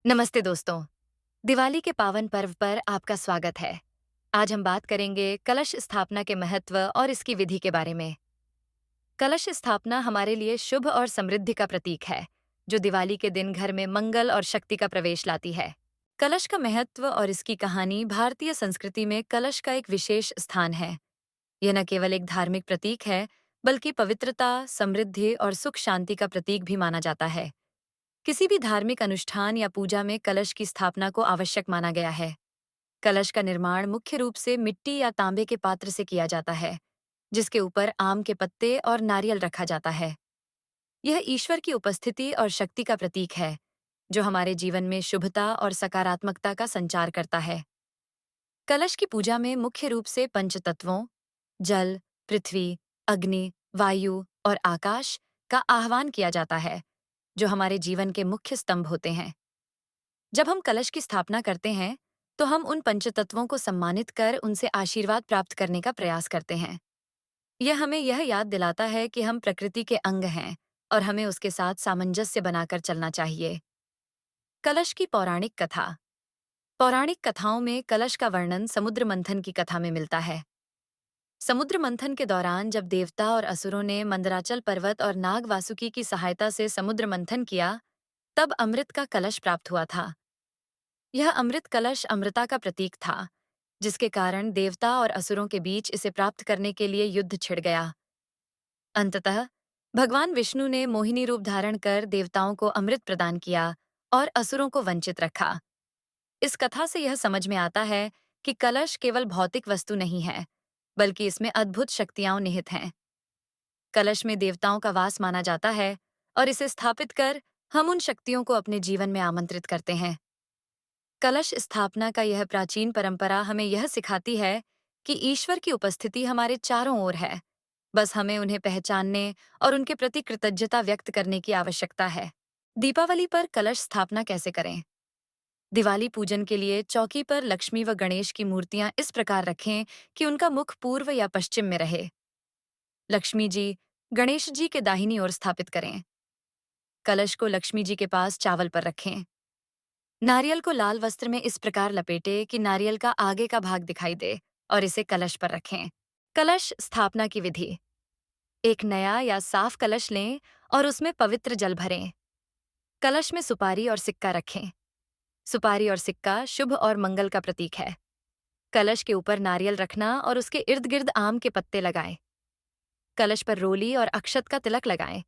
नमस्ते दोस्तों। दिवाली के पावन पर्व पर आपका स्वागत है। आज हम बात करेंगे कलश स्थापना के महत्व और इसकी विधि के बारे में। कलश स्थापना हमारे लिए शुभ और समृद्धि का प्रतीक है, जो दिवाली के दिन घर में मंगल और शक्ति का प्रवेश लाती है। कलश का महत्व और इसकी कहानी भारतीय संस्कृति में कलश का एक विशेष स्थान है। यह न केवल एक धार्मिक प्रतीक है, बल्कि पवित्रता, समृद्धि और सुख शांति का प्रतीक भी माना जाता है। किसी भी धार्मिक अनुष्ठान या पूजा में कलश की स्थापना को आवश्यक माना गया है। कलश का निर्माण मुख्य रूप से मिट्टी या तांबे के पात्र से किया जाता है, जिसके ऊपर आम के पत्ते और नारियल रखा जाता है। यह ईश्वर की उपस्थिति और शक्ति का प्रतीक है, जो हमारे जीवन में शुभता और सकारात्मकता का संचार करता है। कलश की पूजा में मुख्य रूप से पंचतत्वों जल, पृथ्वी, अग्नि, वायु और आकाश का आह्वान किया जाता है, जो हमारे जीवन के मुख्य स्तंभ होते हैं। जब हम कलश की स्थापना करते हैं, तो हम उन पंचतत्वों को सम्मानित कर उनसे आशीर्वाद प्राप्त करने का प्रयास करते हैं। यह हमें यह याद दिलाता है कि हम प्रकृति के अंग हैं और हमें उसके साथ सामंजस्य बनाकर चलना चाहिए। कलश की पौराणिक कथा। पौराणिक कथाओं में कलश का वर्णन समुद्र मंथन की कथा में मिलता है। समुद्र मंथन के दौरान जब देवता और असुरों ने मंदराचल पर्वत और नाग वासुकी की सहायता से समुद्र मंथन किया, तब अमृत का कलश प्राप्त हुआ था। यह अमृत कलश अमृता का प्रतीक था, जिसके कारण देवता और असुरों के बीच इसे प्राप्त करने के लिए युद्ध छिड़ गया। अंततः भगवान विष्णु ने मोहिनी रूप धारण कर देवताओं को अमृत प्रदान किया और असुरों को वंचित रखा। इस कथा से यह समझ में आता है कि कलश केवल भौतिक वस्तु नहीं है, बल्कि इसमें अद्भुत शक्तियां निहित हैं। कलश में देवताओं का वास माना जाता है और इसे स्थापित कर हम उन शक्तियों को अपने जीवन में आमंत्रित करते हैं। कलश स्थापना का यह प्राचीन परंपरा हमें यह सिखाती है कि ईश्वर की उपस्थिति हमारे चारों ओर है। बस हमें उन्हें पहचानने और उनके प्रति कृतज्ञता व्यक्त करने की आवश्यकता है। दीपावली पर कलश स्थापना कैसे करें? दिवाली पूजन के लिए चौकी पर लक्ष्मी व गणेश की मूर्तियां इस प्रकार रखें कि उनका मुख पूर्व या पश्चिम में रहे। लक्ष्मी जी, गणेश जी के दाहिनी ओर स्थापित करें। कलश को लक्ष्मी जी के पास चावल पर रखें। नारियल को लाल वस्त्र में इस प्रकार लपेटे कि नारियल का आगे का भाग दिखाई दे और इसे कलश पर रखें। कलश स्थापना की विधि। एक नया या साफ कलश लें और उसमें पवित्र जल भरें। कलश में सुपारी और सिक्का रखें। सुपारी और सिक्का शुभ और मंगल का प्रतीक है। कलश के ऊपर नारियल रखना और उसके इर्द गिर्द आम के पत्ते लगाएं। कलश पर रोली और अक्षत का तिलक लगाएं,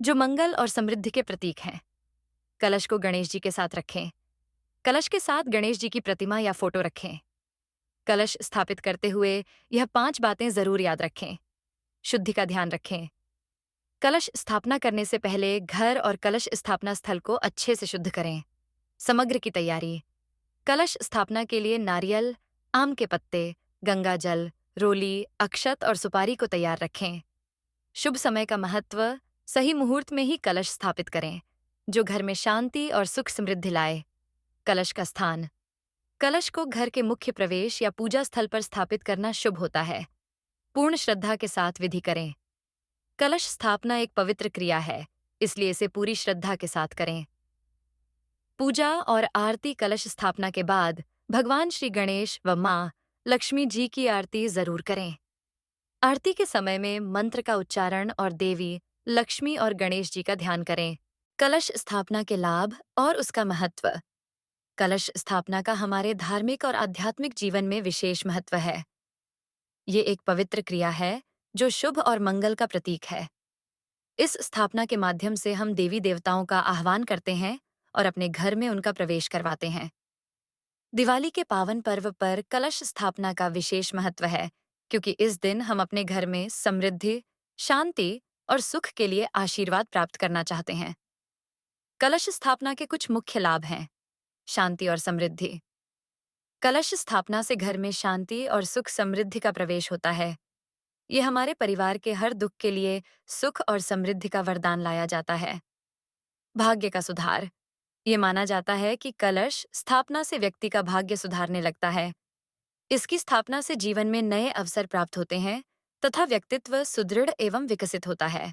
जो मंगल और समृद्धि के प्रतीक हैं। कलश को गणेश जी के साथ रखें। कलश के साथ गणेश जी की प्रतिमा या फोटो रखें। कलश स्थापित करते हुए यह 5 बातें जरूर याद रखें। शुद्धि का ध्यान रखें। कलश स्थापना करने से पहले घर और कलश स्थापना स्थल को अच्छे से शुद्ध करें। समग्र की तैयारी। कलश स्थापना के लिए नारियल, आम के पत्ते, गंगा जल, रोली, अक्षत और सुपारी को तैयार रखें। शुभ समय का महत्व। सही मुहूर्त में ही कलश स्थापित करें, जो घर में शांति और सुख समृद्धि लाए। कलश का स्थान। कलश को घर के मुख्य प्रवेश या पूजा स्थल पर स्थापित करना शुभ होता है। पूर्ण श्रद्धा के साथ विधि करें। कलश स्थापना एक पवित्र क्रिया है, इसलिए इसे पूरी श्रद्धा के साथ करें। पूजा और आरती। कलश स्थापना के बाद भगवान श्री गणेश व माँ लक्ष्मी जी की आरती जरूर करें। आरती के समय में मंत्र का उच्चारण और देवी लक्ष्मी और गणेश जी का ध्यान करें। कलश स्थापना के लाभ और उसका महत्व। कलश स्थापना का हमारे धार्मिक और आध्यात्मिक जीवन में विशेष महत्व है। ये एक पवित्र क्रिया है, जो शुभ और मंगल का प्रतीक है। इस स्थापना के माध्यम से हम देवी देवताओं का आह्वान करते हैं और अपने घर में उनका प्रवेश करवाते हैं। दिवाली के पावन पर्व पर कलश स्थापना का विशेष महत्व है, क्योंकि इस दिन हम अपने घर में समृद्धि, शांति और सुख के लिए आशीर्वाद प्राप्त करना चाहते हैं। कलश स्थापना के कुछ मुख्य लाभ हैं। शांति और समृद्धि। कलश स्थापना से घर में शांति और सुख समृद्धि का प्रवेश होता है। ये हमारे परिवार के हर दुख के लिए सुख और समृद्धि का वरदान लाया जाता है। भाग्य का सुधार। ये माना जाता है कि कलश स्थापना से व्यक्ति का भाग्य सुधारने लगता है। इसकी स्थापना से जीवन में नए अवसर प्राप्त होते हैं तथा व्यक्तित्व सुदृढ़ एवं विकसित होता है।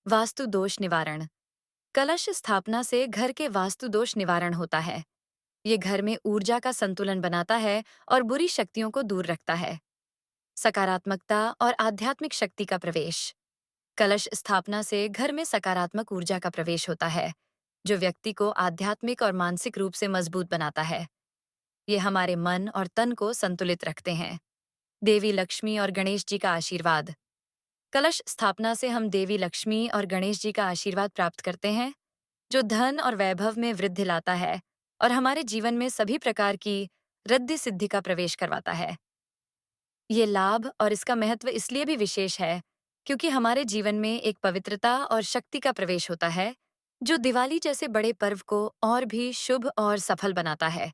वास्तु दोष निवारण। कलश स्थापना से घर के वास्तु दोष निवारण होता है। ये घर में ऊर्जा का संतुलन बनाता है और बुरी शक्तियों को दूर रखता है। सकारात्मकता और आध्यात्मिक शक्ति का प्रवेश। कलश स्थापना से घर में सकारात्मक ऊर्जा का प्रवेश होता है, जो व्यक्ति को आध्यात्मिक और मानसिक रूप से मजबूत बनाता है। ये हमारे मन और तन को संतुलित रखते हैं। देवी लक्ष्मी और गणेश जी का आशीर्वाद। कलश स्थापना से हम देवी लक्ष्मी और गणेश जी का आशीर्वाद प्राप्त करते हैं, जो धन और वैभव में वृद्धि लाता है और हमारे जीवन में सभी प्रकार की रिद्धि सिद्धि का प्रवेश करवाता है। ये लाभ और इसका महत्व इसलिए भी विशेष है क्योंकि हमारे जीवन में एक पवित्रता और शक्ति का प्रवेश होता है, जो दिवाली जैसे बड़े पर्व को और भी शुभ और सफल बनाता है।